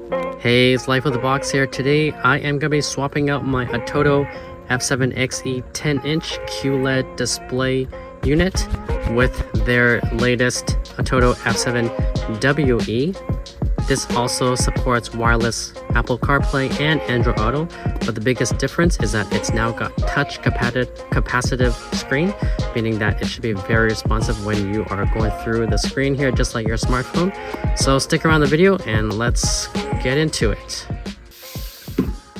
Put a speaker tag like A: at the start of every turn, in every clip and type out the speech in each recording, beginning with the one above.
A: Hey, it's Life of the Box here. Today I am going to be swapping out my ATOTO F7 WE 10-inch QLED display unit with their latest ATOTO F7 WE. This also supports wireless Apple CarPlay and Android Auto, but the biggest difference is that it's now got touch capacitive screen, meaning that it should be very responsive when you are going through the screen here, just like your smartphone. So stick around the video and let's get into it.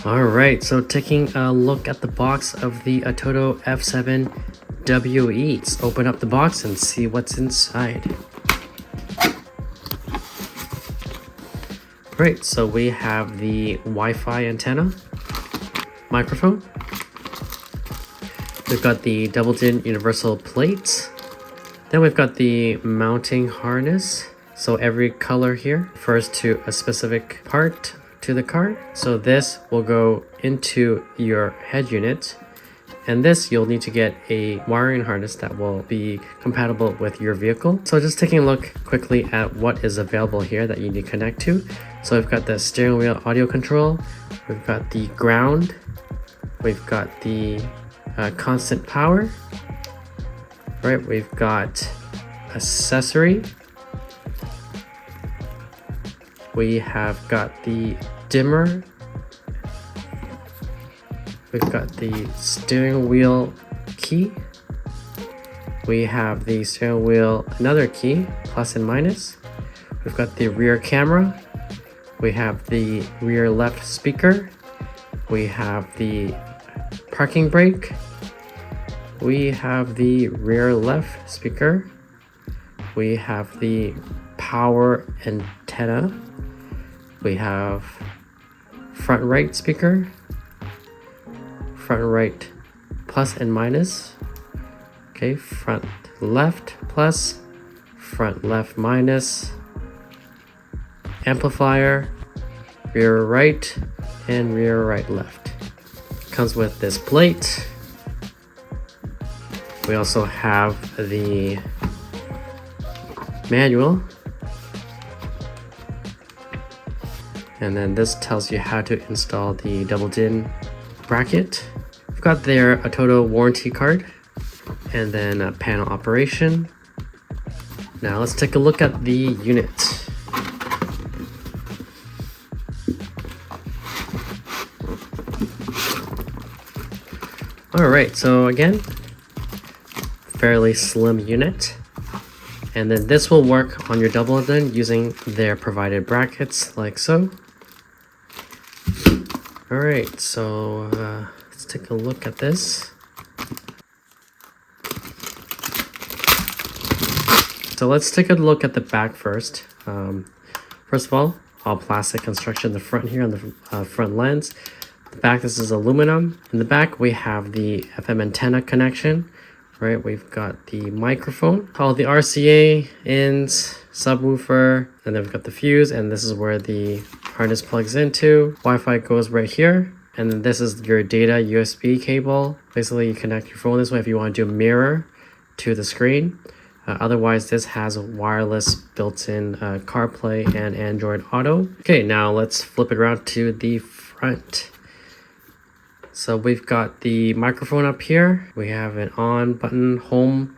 A: Alright, so taking a look at the box of the ATOTO F7 WE. Let's open up the box and see what's inside. Great, so we have the Wi-Fi antenna, microphone. We've got the double-din universal plate. Then we've got the mounting harness. So every color here refers to a specific part to the card. So this will go into your head unit. And this, you'll need to get a wiring harness that will be compatible with your vehicle. So just taking a look quickly at what is available here that you need to connect to. So we've got the steering wheel audio control, we've got the ground, we've got the constant power, right? We've got accessory, we have got the dimmer, we've got the steering wheel key, we have the steering wheel another key, plus and minus, we've got the rear camera, we have the rear left speaker, we have the parking brake, we have the rear left speaker, we have the power antenna, we have front right speaker, front right plus and minus, okay, front left plus, front left minus, amplifier, rear right and rear right left. Comes with this plate. We also have the manual, and then this tells you how to install the double-din bracket. We've got their ATOTO warranty card and then a panel operation. Now let's take a look at the unit. Alright, so again, fairly slim unit. And then this will work on your double-din using their provided brackets like so. Alright, so let's take a look at this. So let's take a look at the back first. First of all plastic construction in the front here on the front lens. The back, this is aluminum. In the back, we have the FM antenna connection, right? We've got the microphone, all the RCA ins, subwoofer, and then we've got the fuse, and this is where the harness plugs into. Wi-Fi goes right here, and then this is your data USB cable. Basically, you connect your phone this way if you want to do a mirror to the screen. Otherwise, this has a wireless built-in CarPlay and Android Auto. Okay, now let's flip it around to the front. So we've got the microphone up here. We have an on button, home,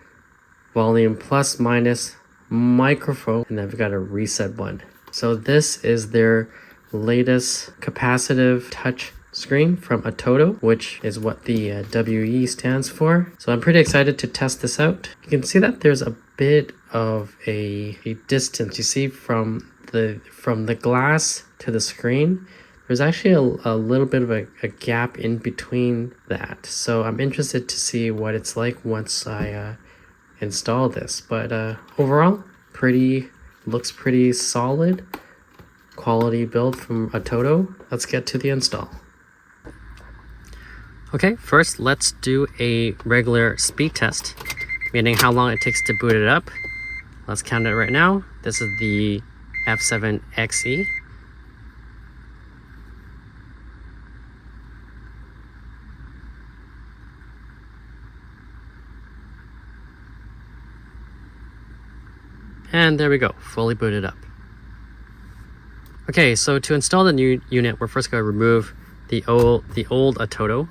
A: volume plus minus, microphone, and then we've got a reset button. So this is their latest capacitive touch screen from ATOTO, which is what the WE stands for. So I'm pretty excited to test this out. You can see that there's a bit of a distance. You see from the glass to the screen, there's actually a little bit of a gap in between that. So I'm interested to see what it's like once I install this. But overall, looks pretty solid. Quality build from ATOTO. Let's get to the install. Okay, first let's do a regular speed test, meaning how long it takes to boot it up. Let's count it right now. This is the F7 WE. And there we go, fully booted up. Okay, so to install the new unit, we're first going to remove the old ATOTO.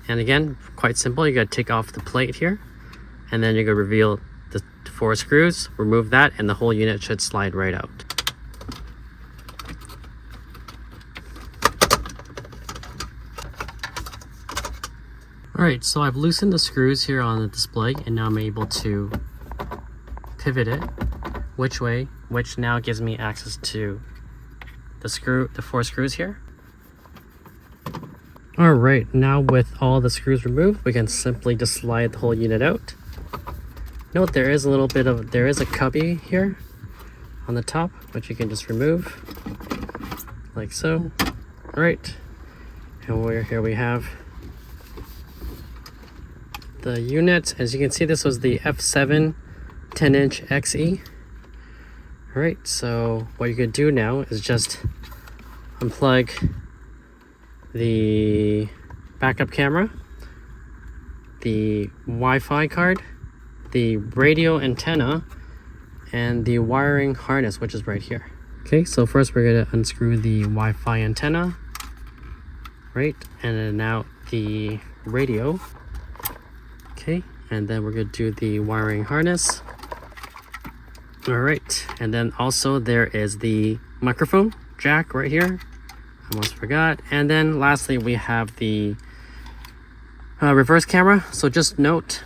A: And again, quite simple. You got to take off the plate here, and then you're going to reveal the 4 screws, remove that, and the whole unit should slide right out. Alright, so I've loosened the screws here on the display, and now I'm able to pivot it which way, which now gives me access to the 4 screws here. Alright, now with all the screws removed, we can simply just slide the whole unit out. Note there is a cubby here on the top, which you can just remove, like so. Alright, and here we have the unit. As you can see, this was the F7 10-inch XE. Alright, so what you could do now is just unplug the backup camera, the Wi-Fi card, the radio antenna, and the wiring harness, which is right here. Okay, so first we're going to unscrew the Wi-Fi antenna, right, and then now the radio. Okay, and then we're going to do the wiring harness. All right, and then also there is the microphone jack right here. Almost forgot. And then lastly, we have the reverse camera. So just note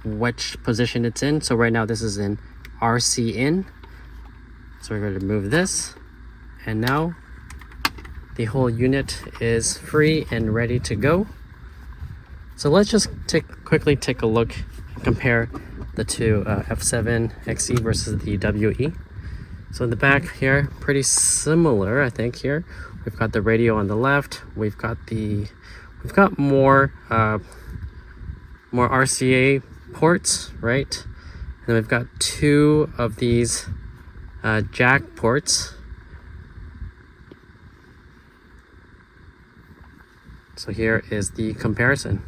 A: which position it's in. So right now this is in RC in. So we're going to move this. And now the whole unit is free and ready to go. So let's just quickly take a look and compare the two F7 XE versus the WE. So in the back here, pretty similar, I think. Here we've got the radio on the left. We've got more RCA ports, right? And then we've got 2 of these jack ports. So here is the comparison.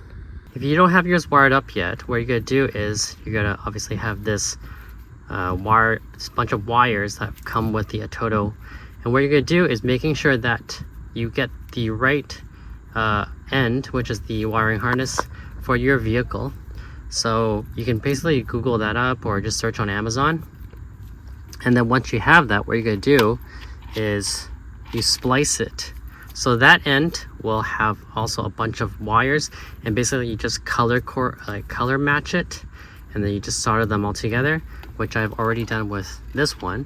A: If you don't have yours wired up yet, what you're going to do is you're going to obviously have this bunch of wires that come with the ATOTO. And what you're going to do is making sure that you get the right end, which is the wiring harness for your vehicle. So you can basically Google that up or just search on Amazon. And then once you have that, what you're going to do is you splice it. So that end will have also a bunch of wires, and basically you just color match it, and then you just solder them all together, which I've already done with this one.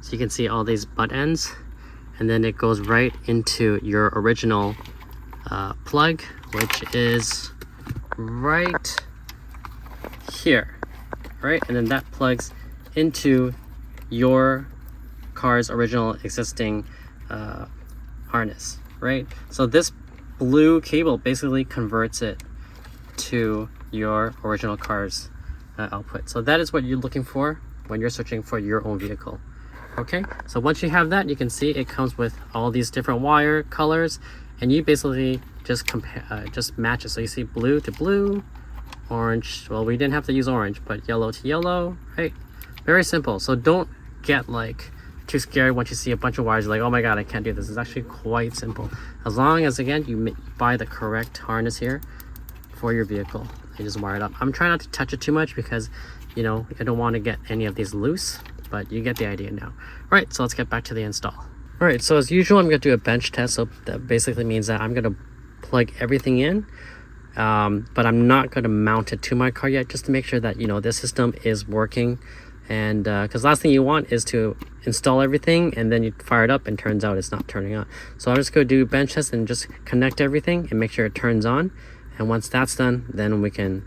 A: So you can see all these butt ends, and then it goes right into your original plug, which is right here, right? And then that plugs into your car's original existing harness, right? So this blue cable basically converts it to your original car's output. So that is what you're looking for when you're searching for your own vehicle. Okay, so once you have that, you can see it comes with all these different wire colors, and you basically just just match it. So you see blue to blue, orange, well, we didn't have to use orange, but yellow to yellow, right? Very simple. So don't get like too scared once you see a bunch of wires. You're like, oh my god, I can't do this. It's actually quite simple, as long as again you buy the correct harness here for your vehicle. You just wire it up. I'm trying not to touch it too much because, you know, I don't want to get any of these loose, but you get the idea now. All right, so let's get back to the install. All right, so as usual, I'm going to do a bench test. So that basically means that I'm going to plug everything in, but I'm not going to mount it to my car yet, just to make sure that, you know, the system is working. And because last thing you want is to install everything and then you fire it up and turns out it's not turning on. So I'm just going to do bench test and just connect everything and make sure it turns on. And once that's done, then we can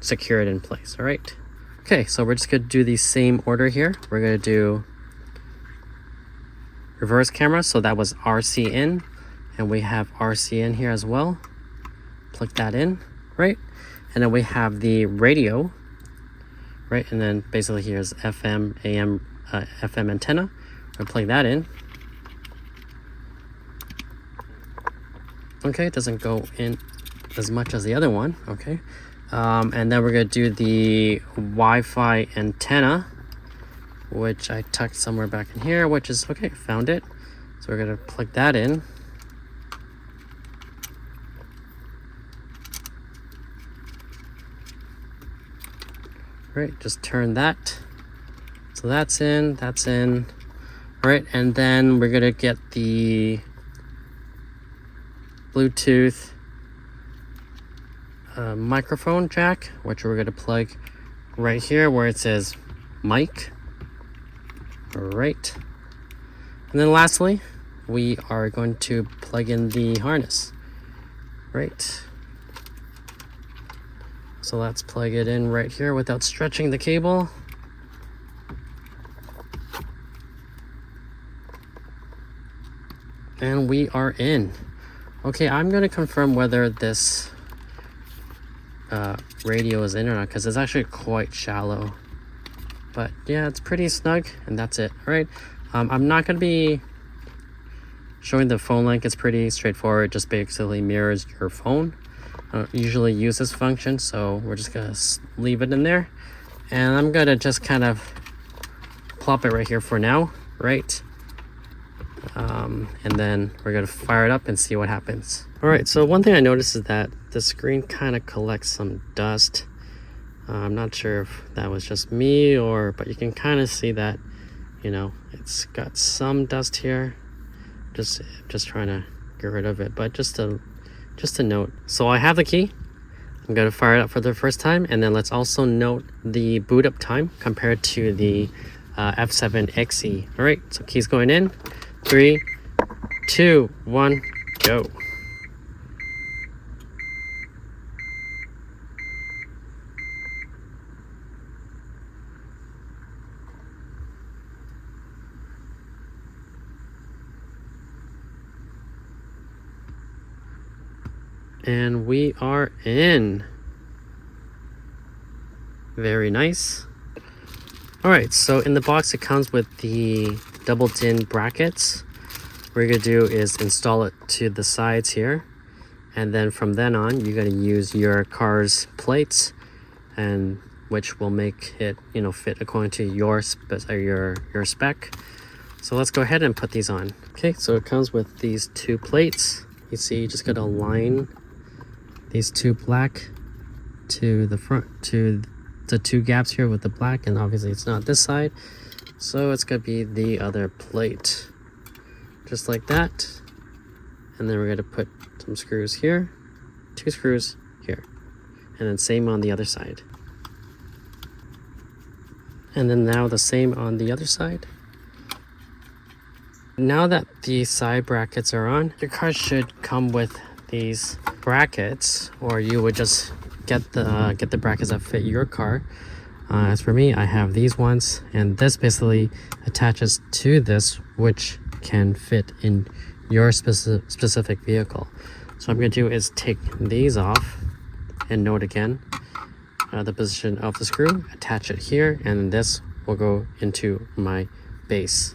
A: secure it in place. All right. Okay, so we're just going to do the same order here. We're going to do reverse camera. So that was RC in, and we have RC in here as well. Plug that in, right? And then we have the radio, right? And then basically here's FM, AM, FM antenna. We'll plug that in. Okay, it doesn't go in as much as the other one. Okay. And then we're going to do the Wi-Fi antenna. which I tucked somewhere back in here, which is okay, found it. So we're gonna plug that in. All right, just turn that. So that's in, that's in. All right, and then we're gonna get the Bluetooth microphone jack, which we're gonna plug right here where it says mic. All right. And then lastly, we are going to plug in the harness. Right. So let's plug it in right here without stretching the cable. And we are in. Okay, I'm going to confirm whether this radio is in or not, because it's actually quite shallow. But yeah, it's pretty snug, and that's it. All right. I'm not going to be showing the phone link. It's pretty straightforward. It just basically mirrors your phone. I don't usually use this function, so we're just going to leave it in there. And I'm going to just kind of plop it right here for now, right? And then we're going to fire it up and see what happens. All right, so one thing I noticed is that the screen kind of collects some dust. I'm not sure if that was just me but you can kind of see that, you know, it's got some dust here. Just trying to get rid of it, but just a note. So I have the key. I'm going to fire it up for the first time, and then let's also note the boot up time compared to the F7 WE. All right, so keys going in. 3, 2, 1, go. And we are in. Very nice. All right, so in the box it comes with the double DIN brackets. What you're gonna do is install it to the sides here, and then from then on you're gonna use your car's plates, and which will make it, you know, fit according to your spec. So let's go ahead and put these on. Okay, so it comes with these two plates. You see, you just gotta align these two black to the front, to the two gaps here with the black, and obviously it's not this side, so it's gonna be the other plate, just like that. And then we're gonna put some screws here, 2 screws here, and then same on the other side. And then now the same on the other side. Now that the side brackets are on, your car should come with these brackets, or you would just get the brackets that fit your car. As for me, I have these ones, and this basically attaches to this, which can fit in your specific vehicle. So what I'm going to do is take these off and note again the position of the screw, attach it here, and this will go into my base.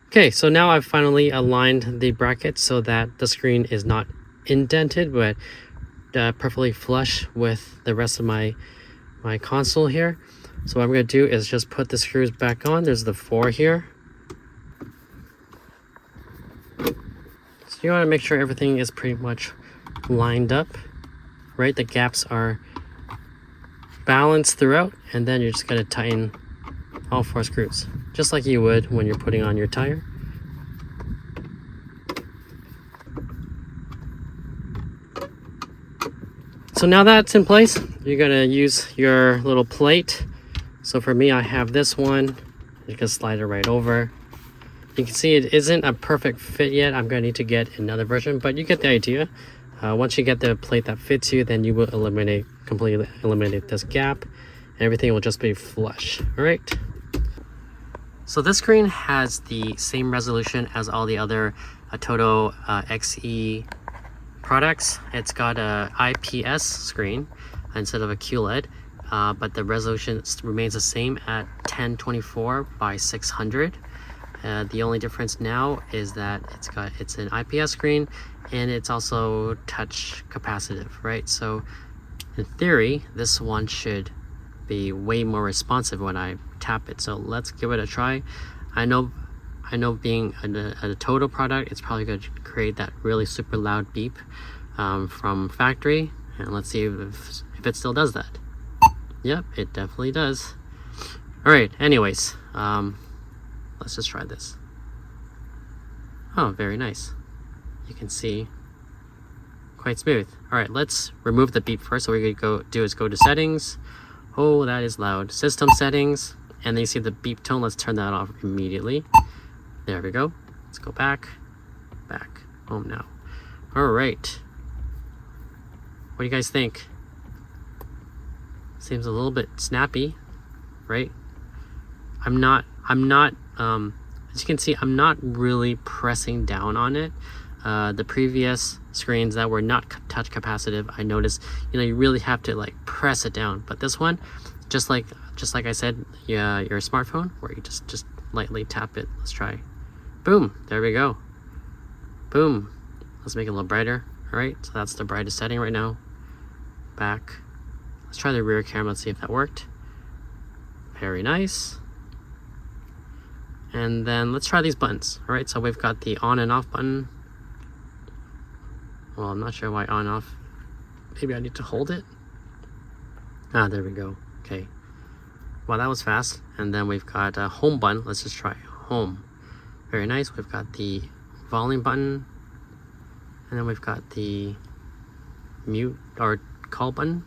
A: Okay, so now I've finally aligned the bracket so that the screen is not indented, but perfectly flush with the rest of my console here. So what I'm going to do is just put the screws back on. There's the 4 here. So you want to make sure everything is pretty much lined up, right? The gaps are balanced throughout, and then you're just going to tighten all 4 screws, just like you would when you're putting on your tire. So now that's in place, you're gonna use your little plate. So for me, I have this one. You can slide it right over. You can see it isn't a perfect fit yet. I'm gonna need to get another version, but you get the idea. Once you get the plate that fits you, then you will completely eliminate this gap, and everything will just be flush. All right. So this screen has the same resolution as all the other ATOTO XE products. It's got a IPS screen instead of a QLED, but the resolution remains the same at 1024 by 600. The only difference now is that it's an IPS screen, and it's also touch capacitive, right? So in theory, this one should be way more responsive when I tap it. So let's give it a try. I know being a ATOTO product, it's probably going to create that really super loud beep from factory. And let's see if it still does that. Yep, it definitely does. All right, anyways, let's just try this. Oh, very nice. You can see quite smooth. All right, let's remove the beep first. So what we're gonna go to settings. Oh, that is loud. System settings, and then you see the beep tone. Let's turn that off immediately. There we go. Let's go back, home now. All right. What do you guys think? Seems a little bit snappy, right? I'm not, as you can see, I'm not really pressing down on it. The previous screens that were not touch capacitive, I noticed, you really have to like press it down. But this one, just like I said, yeah, your smartphone, where you just lightly tap it. Let's try. Boom, there we go. Boom. Let's make it a little brighter. All right, so that's the brightest setting right now. Back. Let's try the rear camera. Let's see if that worked. Very nice. And then let's try these buttons. All right, so we've got the on and off button. Well, I'm not sure why on off. Maybe I need to hold it. Ah, there we go. Okay. Well, that was fast. And then we've got a home button. Let's just try home. Very nice. We've got the volume button. And then we've got the mute or call button.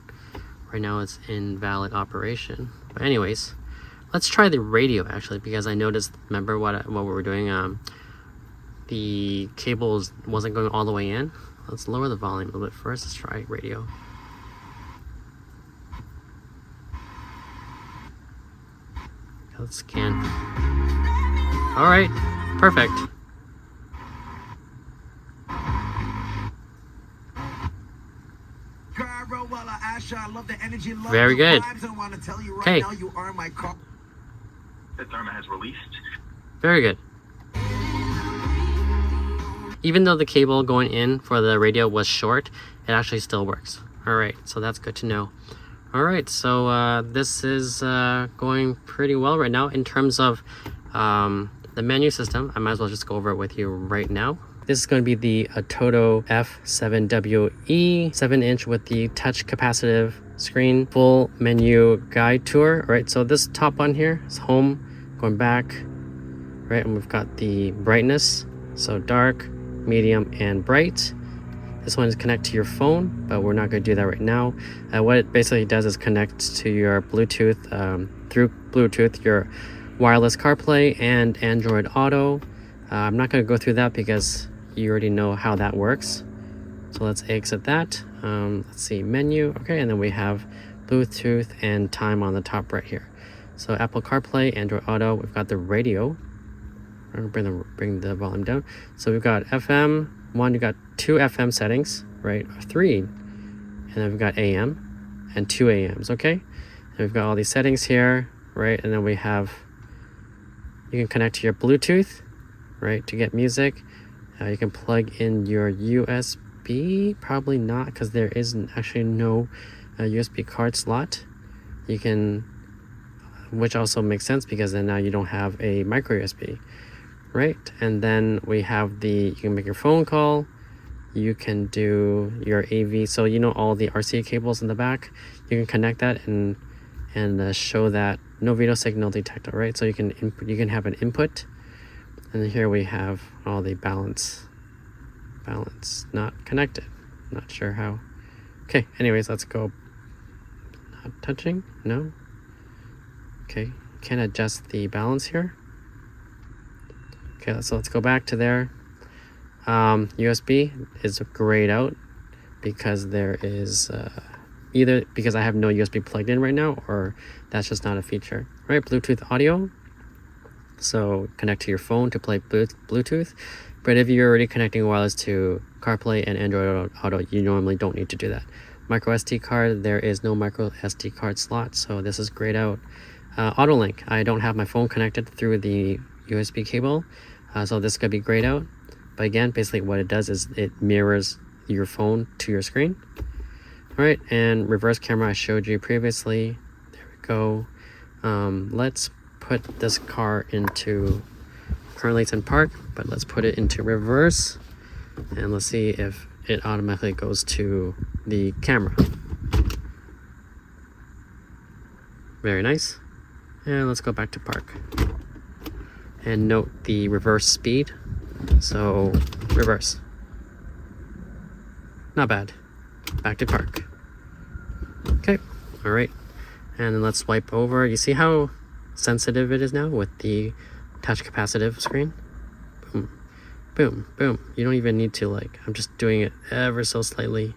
A: Right now it's in valid operation. But anyways, let's try the radio actually, because I noticed, remember what we were doing? The cables wasn't going all the way in. Let's lower the volume a little bit first. Let's try radio. Let's scan. All right, perfect. Very good. Okay. Very good. Even though the cable going in for the radio was short, it actually still works. All right, so that's good to know. All right, so this is going pretty well right now in terms of the menu system. I might as well just go over it with you right now. This is going to be the ATOTO F7 WE 7-inch with the touch capacitive screen, full menu guide tour. All right, so this top button here is home, going back, right, and we've got the brightness, so dark, medium, and bright. This one is connect to your phone, but we're not going to do that right now. What it basically does is connect to your Bluetooth, through Bluetooth, your wireless CarPlay and Android Auto. I'm not going to go through that because you already know how that works. So let's exit that. Let's see, menu. Okay, and then we have Bluetooth and time on the top right here. So Apple CarPlay, Android Auto. We've got the radio. I'm going to bring the volume down. So we've got FM. We've got 2 FM settings, right? 3. And then we've got AM and 2 AMs, okay? And we've got all these settings here, right? And then we have, you can connect to your Bluetooth, right, to get music. You can plug in your USB, probably not, because there is actually no USB card slot. You can, which also makes sense because then now you don't have a micro USB, right? And then we have you can make your phone call, you can do your AV, so all the RCA cables in the back, you can connect that and show that no video signal detector, right? So you can have an input. And then here we have all the balance not connected. Not sure how. Okay, anyways, let's go. Not touching, no. Okay, can adjust the balance here. Okay, so let's go back to there. USB is grayed out because there is either because I have no USB plugged in right now, or that's just not a feature. Right, Bluetooth audio. So connect to your phone to play Bluetooth. But if you're already connecting wireless to CarPlay and Android Auto, you normally don't need to do that. Micro SD card, there is no micro SD card slot, so this is grayed out. Auto link, I don't have my phone connected through the USB cable. So this could be grayed out. But again, basically what it does is it mirrors your phone to your screen. All right, and reverse camera I showed you previously. There we go. Let's put this car into, currently it's in park, but let's put it into reverse. And let's see if it automatically goes to the camera. Very nice. And let's go back to park. And note the reverse speed. So, reverse. Not bad. Back to park. Okay, all right. And then let's swipe over. You see how sensitive it is now with the touch capacitive screen? Boom, boom, boom. You don't even need to, like, I'm just doing it ever so slightly.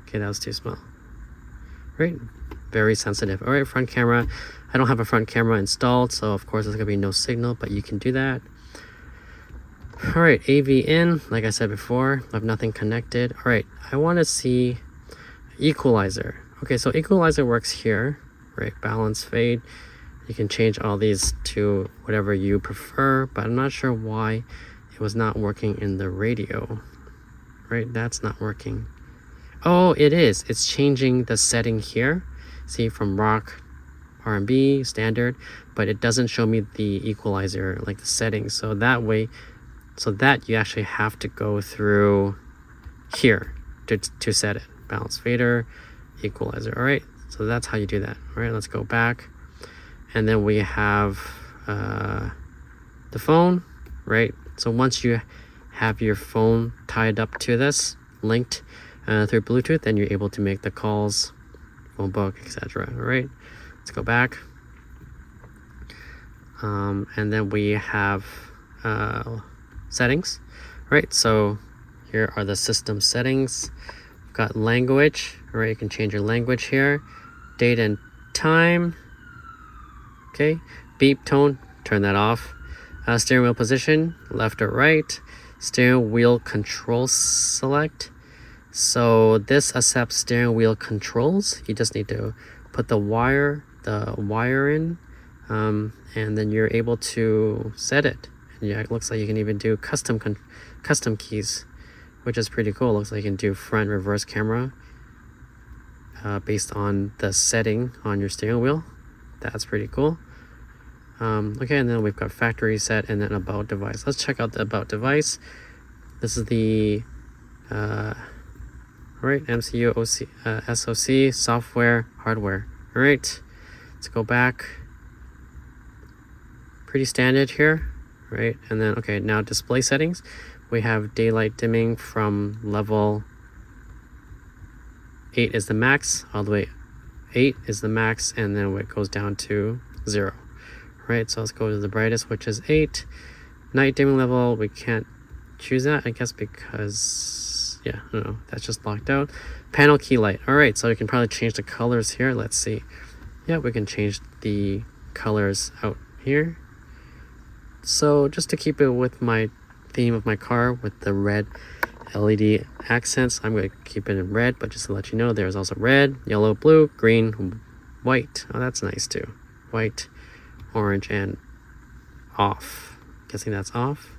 A: Okay, that was too small. Right, very sensitive. All right, front camera. I don't have a front camera installed, so of course there's gonna be no signal, but you can do that. All right, AV in, like I said before, I have nothing connected. All right, I wanna see equalizer. Okay, so equalizer works here, right? Balance, fade. You can change all these to whatever you prefer, but I'm not sure why it was not working in the radio, right? That's not working. Oh, it is. It's changing the setting here. See, from rock, R&B, standard, but it doesn't show me the equalizer, like the settings. So that way, so that you actually have to go through here to set it. Balance, fader, equalizer. All right, so that's how you do that. All right, let's go back. And then we have the phone, right? So once you have your phone tied up to this, linked through Bluetooth, then you're able to make the calls, phone book, etc. All right, let's go back. And then we have settings. All right, so here are the system settings. We've got language. All right, you can change your language here. Date and time. Okay, beep tone, turn that off. Steering wheel position, left or right. Steering wheel control select. So this accepts steering wheel controls. You just need to put the wire in, and then you're able to set it. And yeah, it looks like you can even do custom keys, which is pretty cool. Looks like you can do front, reverse camera based on the setting on your steering wheel. That's pretty cool. Okay, and then we've got factory set and then about device. Let's check out the about device. This is the right, MCU, SoC, software, hardware. All right, let's go back. Pretty standard here, right? And then, okay, now display settings. We have daylight dimming from level 8 is the max, all the way 8 is the max, and then it goes down to 0. Right, so let's go to the brightest, which is 8. Night dimming level, we can't choose that, I guess, because, yeah, I don't know, that's just locked out. Panel key light. All right, so we can probably change the colors here. Let's see. Yeah, we can change the colors out here. So just to keep it with my theme of my car with the red LED accents, I'm going to keep it in red, but just to let you know, there's also red, yellow, blue, green, white. Oh, that's nice too. White, orange, and off. Guessing that's off.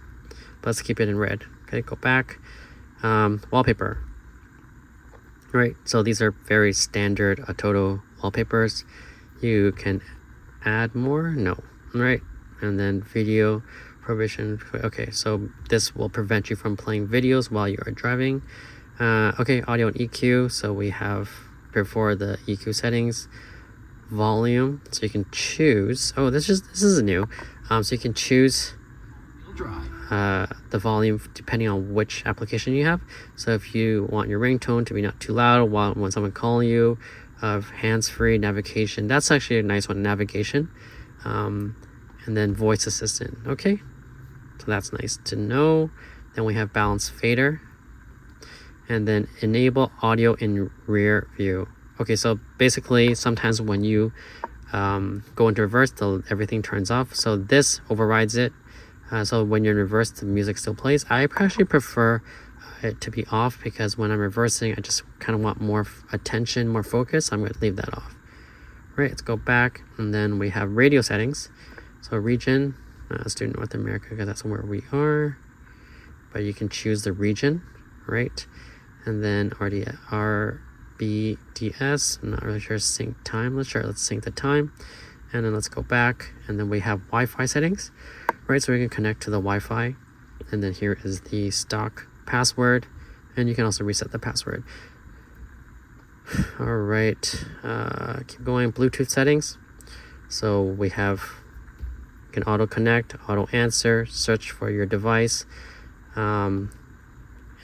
A: But let's keep it in red. Okay, go back. Wallpaper. Right, so these are very standard ATOTO wallpapers. You can add more? No. Right, and then video prohibition. Okay, so this will prevent you from playing videos while you are driving. Okay, audio and EQ. So we have before the EQ settings. Volume, so you can choose. Oh, this is new. So you can choose the volume depending on which application you have. So if you want your ringtone to be not too loud when someone calling you, hands-free navigation. That's actually a nice one, navigation. And then voice assistant. Okay, so that's nice to know. Then we have balance fader, and then enable audio in rear view. Okay, so basically sometimes when you go into reverse, everything turns off. So this overrides it. So when you're in reverse, the music still plays. I actually prefer it to be off because when I'm reversing, I just kind of want more attention, more focus. I'm going to leave that off. All right, let's go back, and then we have radio settings. So region, Let's do North America because that's where we are. But you can choose the region, right? And then RBDS, I'm not really sure, sync time. Let's sync the time. And then let's go back. And then we have Wi-Fi settings, right? So we can connect to the Wi-Fi. And then here is the stock password. And you can also reset the password. All right, keep going. Bluetooth settings. So we have, you can auto connect, auto answer, search for your device, and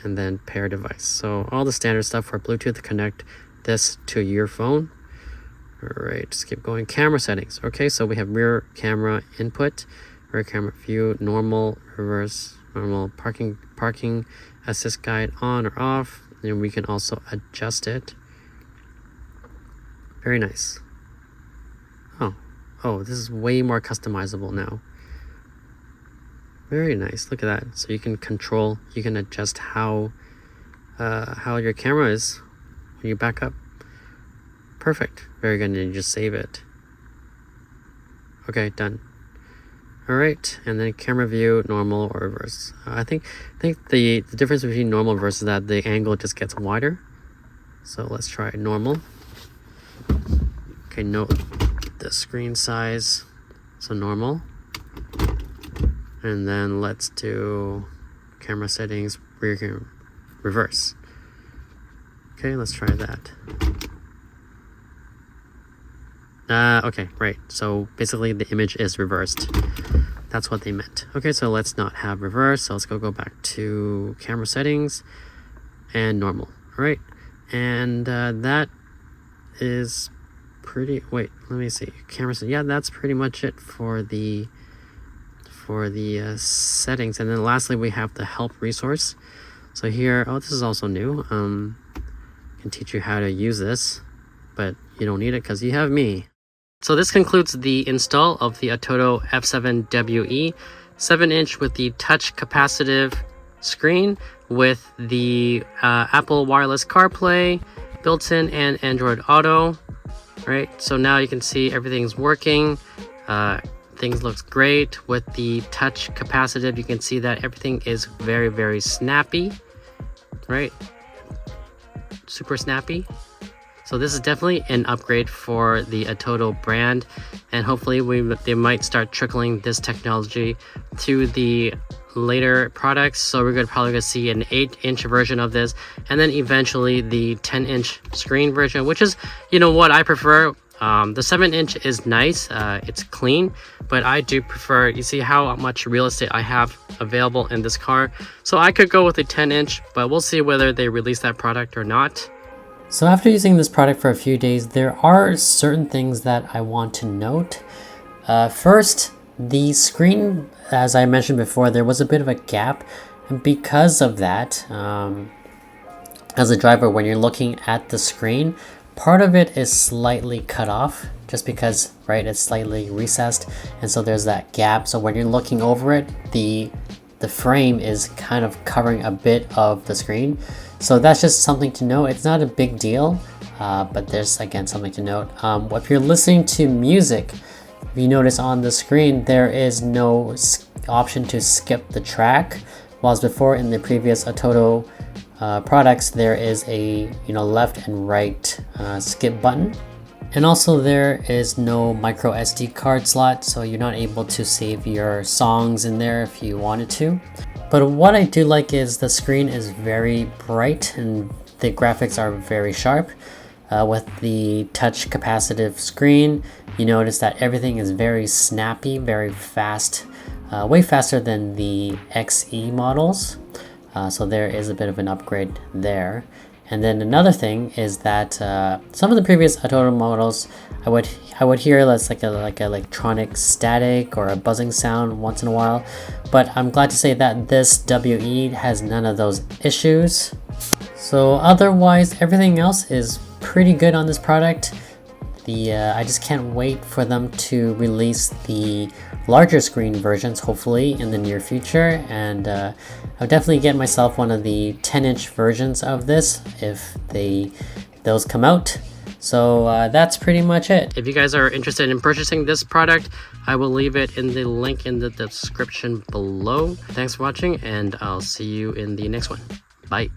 A: then pair device. So all the standard stuff for Bluetooth to connect this to your phone. All right, just keep going. Camera settings. Okay, so we have rear camera input, rear camera view, normal, reverse, normal, parking assist guide on or off. And we can also adjust it. Very nice. Oh, this is way more customizable now. Very nice. Look at that. So you can control, you can adjust how your camera is when you back up. Perfect. Very good. And you just save it. Okay, done. All right, and then camera view, normal or reverse. I think the difference between normal versus that the angle just gets wider. So let's try normal. Okay, note the screen size, so normal. And then let's do camera settings, rear camera, reverse. Okay, let's try that. Okay, right. So basically the image is reversed. That's what they meant. Okay, so let's not have reverse. So let's go back to camera settings and normal. All right, and that is pretty. Wait, let me see. Camera. Yeah, that's pretty much it for the settings. And then lastly, we have the help resource. So here, oh, this is also new. I can teach you how to use this, but you don't need it because you have me. So this concludes the install of the ATOTO F7 WE 7-inch with the touch capacitive screen with the Apple wireless CarPlay built-in and Android Auto. Right, so now you can see everything's working. Things looks great with the touch capacitive. You can see that everything is very, very snappy, right? Super snappy. So this is definitely an upgrade for the ATOTO brand, and hopefully they might start trickling this technology to the later products. So we're probably gonna see an 8-inch version of this, and then eventually the 10-inch screen version, which is, you know what, I prefer. The 7-inch is nice, it's clean, but I do prefer, you see how much real estate I have available in this car. So I could go with a 10-inch, but we'll see whether they release that product or not. So after using this product for a few days, there are certain things that I want to note. First, the screen, as I mentioned before, there was a bit of a gap, and because of that, as a driver, when you're looking at the screen, part of it is slightly cut off just because, right, it's slightly recessed, and so there's that gap. So when you're looking over it, the frame is kind of covering a bit of the screen. So that's just something to note. It's not a big deal, but there's, again, something to note. If you're listening to music, if you notice on the screen, there is no option to skip the track, whilst before in the previous ATOTO products, there is a left and right skip button. And also there is no micro SD card slot, so you're not able to save your songs in there if you wanted to. But what I do like is the screen is very bright and the graphics are very sharp. With the touch capacitive screen, you notice that everything is very snappy, very fast, way faster than the XE models. So there is a bit of an upgrade there. And then another thing is that some of the previous ATOTO models, I would hear less like electronic static or a buzzing sound once in a while, but I'm glad to say that this WE has none of those issues. So otherwise, everything else is pretty good on this product. I just can't wait for them to release the larger screen versions, hopefully in the near future, and I'll definitely get myself one of the 10-inch versions of this if those come out. So that's pretty much it. If you guys are interested in purchasing this product, I will leave it in the link in the description below. Thanks for watching, and I'll see you in the next one. Bye.